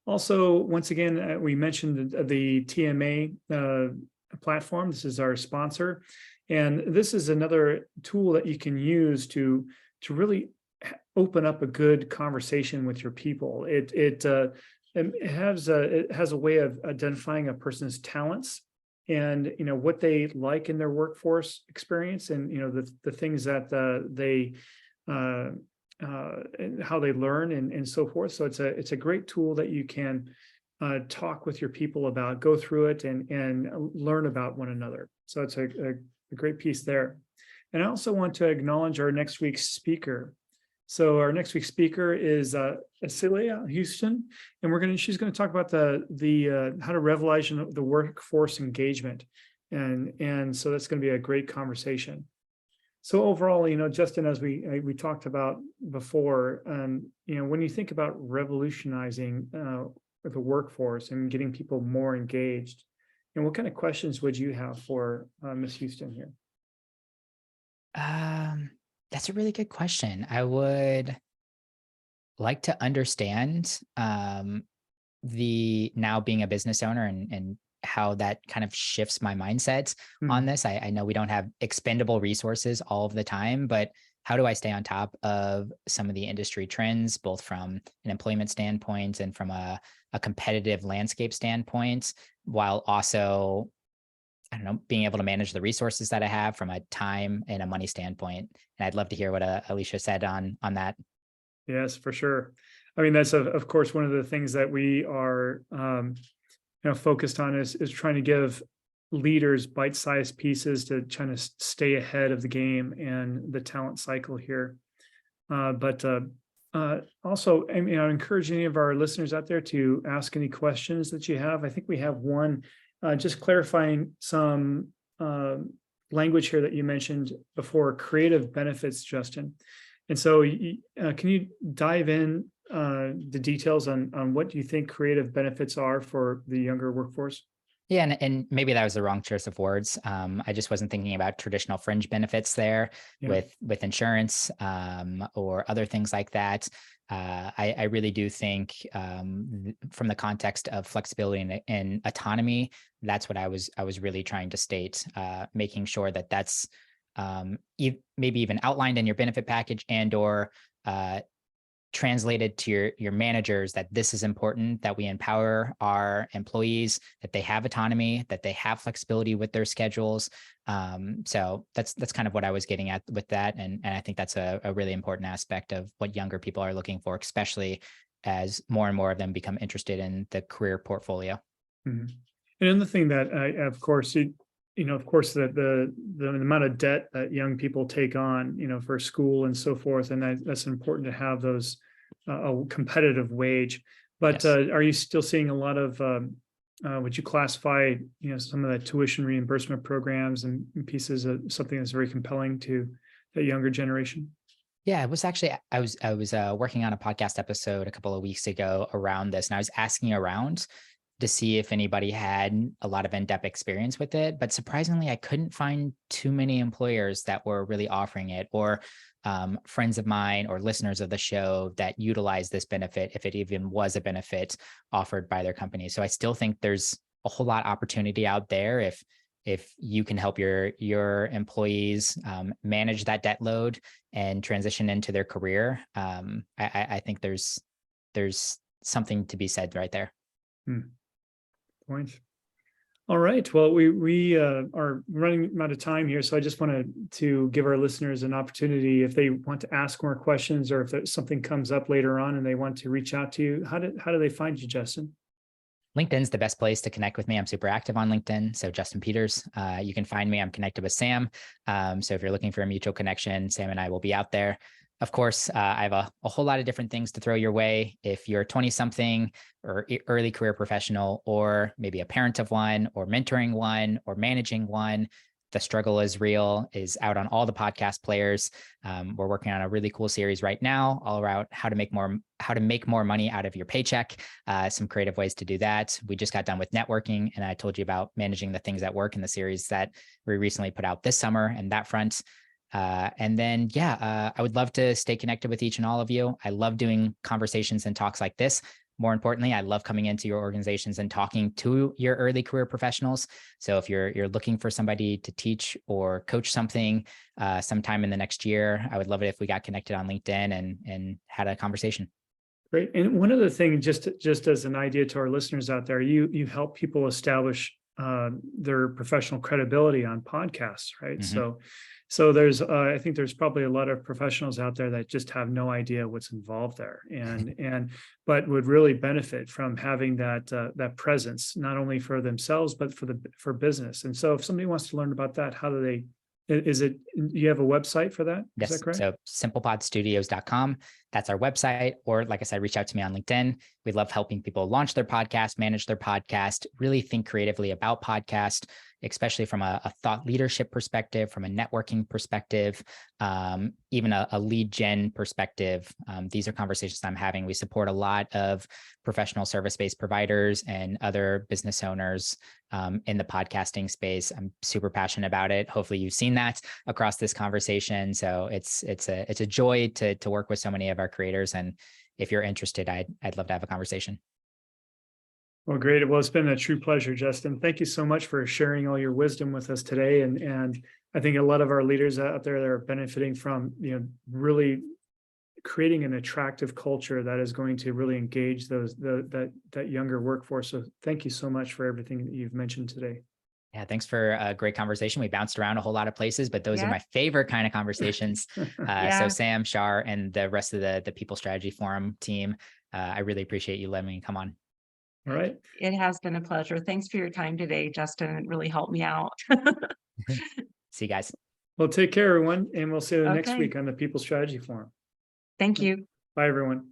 Also, once again, we mentioned the TMA platform. This is our sponsor. And this is another tool that you can use to really open up a good conversation with your people. It has a way of identifying a person's talents and what they like in their workforce experience, and the things that they and how they learn and so forth. So it's a great tool that you can talk with your people about, go through it and learn about one another. So it's a great piece there. And I also want to acknowledge our next week's speaker. So our next week's speaker is Celia Houston, and she's going to talk about the how to revitalize the workforce engagement, and so that's going to be a great conversation. So overall, Justin, as we talked about before, when you think about revolutionizing the workforce and getting people more engaged, and what kind of questions would you have for Ms. Houston here? That's a really good question. I would like to understand the now being a business owner and how that kind of shifts my mindset on this. I know we don't have expendable resources all of the time, but how do I stay on top of some of the industry trends, both from an employment standpoint and from a competitive landscape standpoint, while also, I don't know, being able to manage the resources that I have from a time and a money standpoint. And I'd love to hear what Alicia said on that. Yes, for sure. I mean, that's of course one of the things that we are focused on is trying to give leaders bite-sized pieces to trying to stay ahead of the game and the talent cycle here. But also, I encourage any of our listeners out there to ask any questions that you have. I think we have one. Just clarifying some language here that you mentioned before, creative benefits, Justin. And so can you dive in the details on what you think creative benefits are for the younger workforce? Yeah, and maybe that was the wrong choice of words. I just wasn't thinking about traditional fringe benefits there with insurance or other things like that. I really do think from the context of flexibility and autonomy, that's what I was really trying to state, making sure that that's maybe even outlined in your benefit package and or translated to your managers, that this is important, that we empower our employees, that they have autonomy, that they have flexibility with their schedules. So that's kind of what I was getting at with that. And I think that's a really important aspect of what younger people are looking for, especially as more and more of them become interested in the career portfolio. Mm-hmm. And another thing that of course, that the amount of debt that young people take on, for school and so forth, and that's important to have those a competitive wage. But yes. Are you still seeing a lot of would you classify some of the tuition reimbursement programs and pieces of something that's very compelling to the younger generation? Yeah, it was actually, I was working on a podcast episode a couple of weeks ago around this, and I was asking around to see if anybody had a lot of in-depth experience with it. But surprisingly, I couldn't find too many employers that were really offering it, or friends of mine or listeners of the show that utilize this benefit, if it even was a benefit offered by their company. So I still think there's a whole lot of opportunity out there if you can help your employees manage that debt load and transition into their career. I think there's something to be said right there. Point. All right. Well, we are running out of time here, so I just wanted to give our listeners an opportunity, if they want to ask more questions, or if something comes up later on and they want to reach out to you. How do they find you, Justin? LinkedIn's the best place to connect with me. I'm super active on LinkedIn. So Justin Peters, you can find me. I'm connected with Sam. So if you're looking for a mutual connection, Sam and I will be out there. Of course, I have a whole lot of different things to throw your way. If you're 20 something or early career professional, or maybe a parent of one, or mentoring one, or managing one, The Struggle is Real is out on all the podcast players. We're working on a really cool series right now, all around how to make more money out of your paycheck. Some creative ways to do that. We just got done with networking, and I told you about managing the things at work in the series that we recently put out this summer, and that front. And then, I would love to stay connected with each and all of you. I love doing conversations and talks like this. More importantly, I love coming into your organizations and talking to your early career professionals. So if you're looking for somebody to teach or coach something sometime in the next year, I would love it if we got connected on LinkedIn and had a conversation. Great. And one other thing, just as an idea to our listeners out there, you help people establish their professional credibility on podcasts, right? Mm-hmm. So there's I think there's probably a lot of professionals out there that just have no idea what's involved there, but would really benefit from having that presence, not only for themselves but for business. And so if somebody wants to learn about that, how do they? You have a website for that? Yes. Is that correct? So simplepodstudios.com. That's our website. Or like I said, reach out to me on LinkedIn. We love helping people launch their podcast, manage their podcast, really think creatively about podcast, especially from a thought leadership perspective, from a networking perspective, even a lead gen perspective. These are conversations I'm having. We support a lot of professional service-based providers and other business owners in the podcasting space. I'm super passionate about it. Hopefully you've seen that across this conversation. So it's a joy to work with so many of our creators. And if you're interested, I'd love to have a conversation. Well, great. Well, it's been a true pleasure, Justin. Thank you so much for sharing all your wisdom with us today. And I think a lot of our leaders out there that are benefiting from, really creating an attractive culture that is going to really engage that younger workforce. So thank you so much for everything that you've mentioned today. Yeah, thanks for a great conversation. We bounced around a whole lot of places, but those are my favorite kind of conversations. So Sam, Shar, and the rest of the People Strategy Forum team, I really appreciate you letting me come on. All right. It has been a pleasure. Thanks for your time today, Justin. It really helped me out. See you guys. Well, take care, everyone. And we'll see you next week on the People Strategy Forum. Thank you. Bye, everyone.